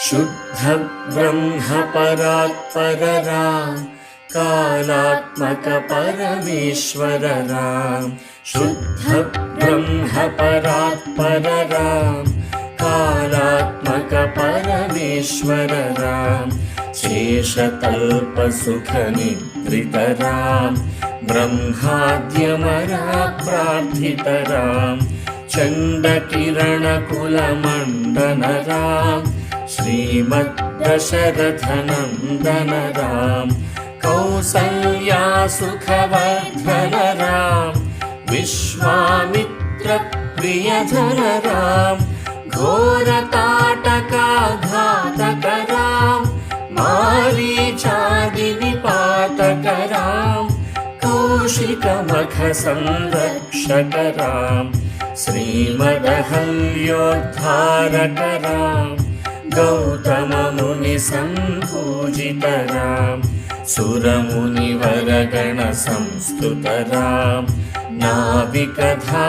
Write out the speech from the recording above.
शुद्ध ब्रह्म परात्पर राम कालात्मक परमेश्वर राम शुद्ध ब्रह्म परात्पर राम कालात्मक परमेश्वर राम शेषतल्प सुख निद्रित राम ब्रह्माद्यमरा प्रार्थित राम चण्डकिरण कुलमण्डन राम श्रीमद्दशरथनन्दन राम कौसल्या सुखवर्धन राम विश्वामित्र प्रियधर राम घोरताटकाघातक राम मारीचादिनिपातक राम कौशिकमख संरक्षक राम श्रीमदहल्योद्धारक राम गौतम मुनि संपूजित राम सुरमुनिवरगण संस्तुत राम नाविकधा